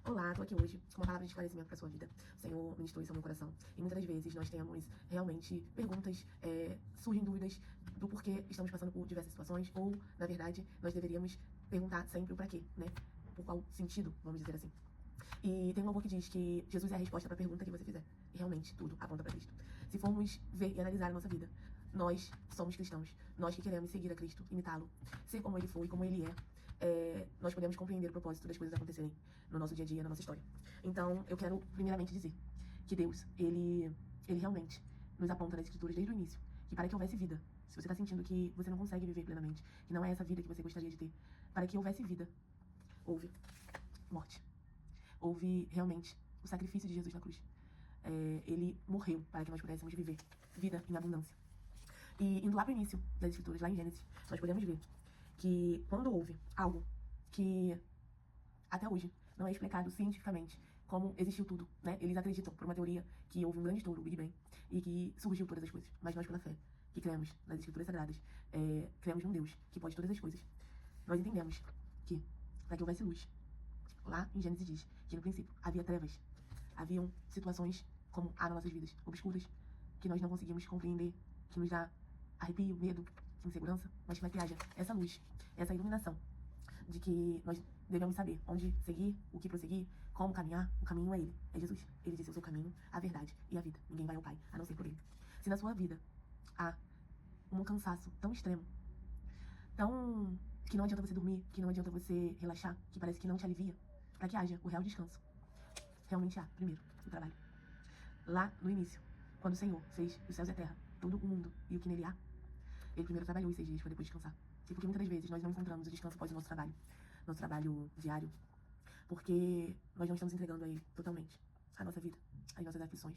Olá, tô aqui hoje com uma palavra de esclarecimento para sua vida. O Senhor ministrou isso ao meu coração. E muitas das vezes nós temos realmente perguntas, surgem dúvidas do porquê estamos passando por diversas situações, ou, na verdade, nós deveríamos perguntar sempre o para quê, né? Por qual sentido, vamos dizer assim. E tem um louvor que diz que Jesus é a resposta para a pergunta que você fizer. E realmente tudo aponta para Cristo. Se formos ver e analisar a nossa vida, nós somos cristãos. Nós que queremos seguir a Cristo, imitá-lo, ser como ele foi, como ele nós podemos compreender o propósito das coisas acontecerem no nosso dia a dia, na nossa história. Então, eu quero primeiramente dizer que Deus, ele realmente nos aponta nas Escrituras desde o início, que para que houvesse vida, se você está sentindo que você não consegue viver plenamente, que não é essa vida que você gostaria de ter, para que houvesse vida, houve morte. Houve realmente o sacrifício de Jesus na cruz. Ele morreu para que nós pudéssemos viver vida em abundância. E indo lá para o início das Escrituras, lá em Gênesis, nós podemos ver que quando houve algo que até hoje não é explicado cientificamente como existiu tudo, né? Eles acreditam, por uma teoria, que houve um grande estouro, o Big Bang, e que surgiu todas as coisas. Mas nós, pela fé, que cremos nas Escrituras Sagradas, cremos num Deus que pode todas as coisas. Nós entendemos que, para que houvesse luz, lá em Gênesis diz que no princípio havia trevas, haviam situações como há nas nossas vidas, obscuras, que nós não conseguimos compreender, que nos dá arrepio, medo, insegurança, mas para que haja essa luz, essa iluminação de que nós devemos saber onde seguir, o que prosseguir, como caminhar. O caminho é Ele, é Jesus. Ele disse: eu sou o caminho, a verdade e a vida. Ninguém vai ao Pai, a não ser por Ele. Se na sua vida há um cansaço tão extremo, tão que não adianta você dormir, que não adianta você relaxar, que parece que não te alivia, para que haja o real descanso, realmente há, primeiro, o trabalho. Lá no início, quando o Senhor fez os céus e a terra, todo o mundo e o que nele há, Ele primeiro trabalhou os 6 dias para depois descansar. E porque muitas das vezes nós não encontramos o descanso após o nosso trabalho diário, porque nós não estamos entregando a Ele totalmente a nossa vida, as nossas aflições,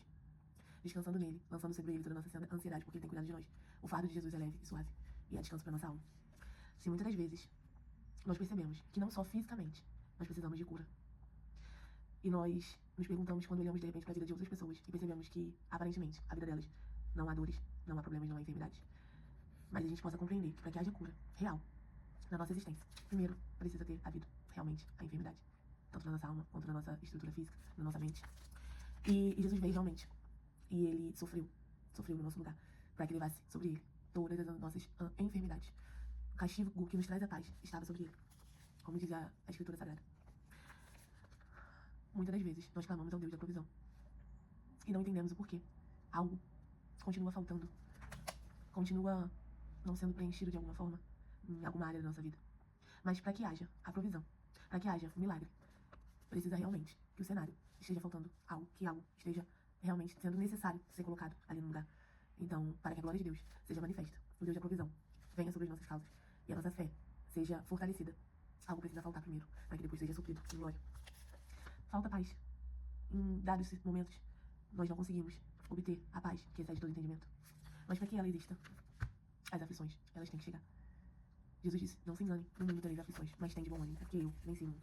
descansando nele, lançando sobre Ele toda a nossa ansiedade, porque Ele tem cuidado de nós. O fardo de Jesus é leve e suave, e é descanso para nossa alma. Se muitas das vezes nós percebemos que não só fisicamente nós precisamos de cura, e nós nos perguntamos quando olhamos de repente para a vida de outras pessoas e percebemos que, aparentemente, a vida delas não há dores, não há problemas, não há enfermidades, mas a gente possa compreender que para que haja cura real na nossa existência, primeiro precisa ter havido realmente a enfermidade, tanto na nossa alma quanto na nossa estrutura física, na nossa mente. E Jesus veio realmente, e Ele sofreu no nosso lugar, para que levasse sobre Ele todas as nossas enfermidades. O castigo que nos traz a paz estava sobre Ele, como diz a Escritura Sagrada. Muitas das vezes nós clamamos ao Deus da provisão e não entendemos o porquê. Algo continua faltando, continua não sendo preenchido de alguma forma em alguma área da nossa vida. Mas para que haja a provisão, para que haja o milagre, precisa realmente que o cenário esteja faltando algo, que algo esteja realmente sendo necessário ser colocado ali no lugar. Então, para que a glória de Deus seja manifesta, o Deus da provisão venha sobre as nossas causas e a nossa fé seja fortalecida, algo precisa faltar primeiro, para que depois seja suprido em glória. Falta paz. Em dados momentos, nós não conseguimos obter a paz que excede todo entendimento. Mas para que ela exista, as aflições, elas têm que chegar. Jesus disse: não se engane, no mundo tereis aflições, mas tem de bom ânimo, porque eu venci o mundo.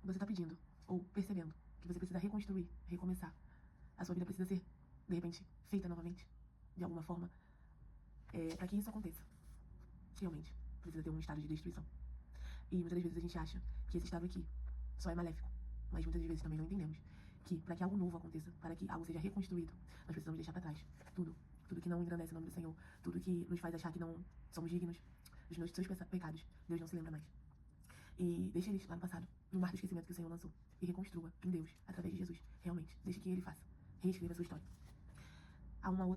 Você está pedindo, ou percebendo, que você precisa reconstruir, recomeçar. A sua vida precisa ser, de repente, feita novamente, de alguma forma. Para que isso aconteça, realmente, precisa ter um estado de destruição. E muitas das vezes a gente acha que esse estado aqui só é maléfico, mas muitas vezes também não entendemos que para que algo novo aconteça, para que algo seja reconstruído, nós precisamos deixar para trás tudo que não engrandece o nome do Senhor, tudo que nos faz achar que não somos dignos dos seus pecados. Deus não se lembra mais. E deixe eles lá no passado, no mar do esquecimento que o Senhor lançou, e reconstrua em Deus, através de Jesus, realmente. Deixe que Ele faça, reescreva a sua história. Há um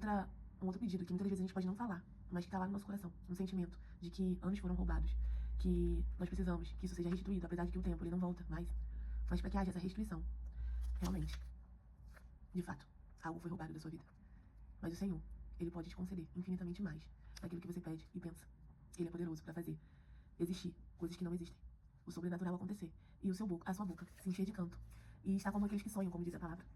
outro pedido que muitas vezes a gente pode não falar, mas que está lá no nosso coração, um sentimento de que anos foram roubados, que nós precisamos que isso seja restituído, apesar de que o tempo ele não volta mais, mas para que haja essa restituição, realmente, de fato, algo foi roubado da sua vida. Mas o Senhor, Ele pode te conceder infinitamente mais daquilo que você pede e pensa. Ele é poderoso para fazer existir coisas que não existem, o sobrenatural acontecer, e a sua boca se encher de canto, e estar como aqueles que sonham, como diz a palavra,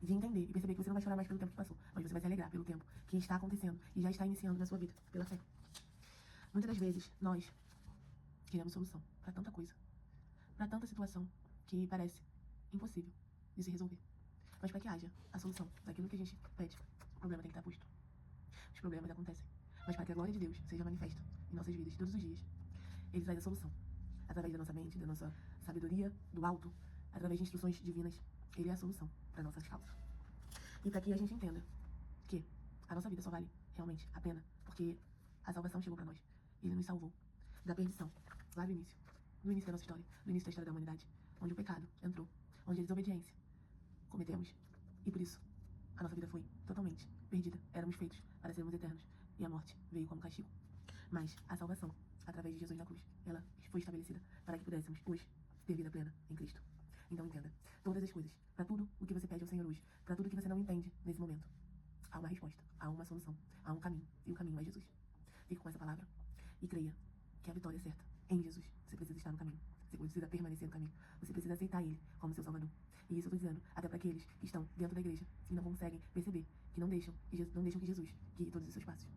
de entender e perceber que você não vai chorar mais pelo tempo que passou, mas você vai se alegrar pelo tempo que está acontecendo e já está iniciando na sua vida, pela fé. Muitas das vezes, nós queremos solução para tanta coisa, para tanta situação que parece impossível de se resolver. Mas para que haja a solução daquilo que a gente pede, o problema tem que estar posto. Os problemas acontecem. Mas para que a glória de Deus seja manifesta em nossas vidas todos os dias, Ele traz a solução. Através da nossa mente, da nossa sabedoria do alto, através de instruções divinas, ele é a solução para nossas causas. E para que a gente entenda que a nossa vida só vale realmente a pena porque a salvação chegou para nós. Ele nos salvou da perdição, lá no início da nossa história, no início da história da humanidade, onde o pecado entrou, onde a desobediência cometemos. E por isso, a nossa vida foi totalmente perdida. Éramos feitos para sermos eternos e a morte veio como castigo. Mas a salvação, através de Jesus na cruz, ela foi estabelecida para que pudéssemos hoje ter vida plena em Cristo. Então entenda, todas as coisas, para tudo o que você pede ao Senhor hoje, para tudo que você não entende nesse momento, há uma resposta, há uma solução, há um caminho, e o caminho é Jesus. Fique com essa palavra e creia que a vitória é certa em Jesus. Você precisa estar no caminho, você precisa permanecer no caminho, você precisa aceitar Ele como seu Salvador. E isso eu estou dizendo até para aqueles que estão dentro da igreja e não conseguem perceber, que não deixam que Jesus guie todos os seus passos.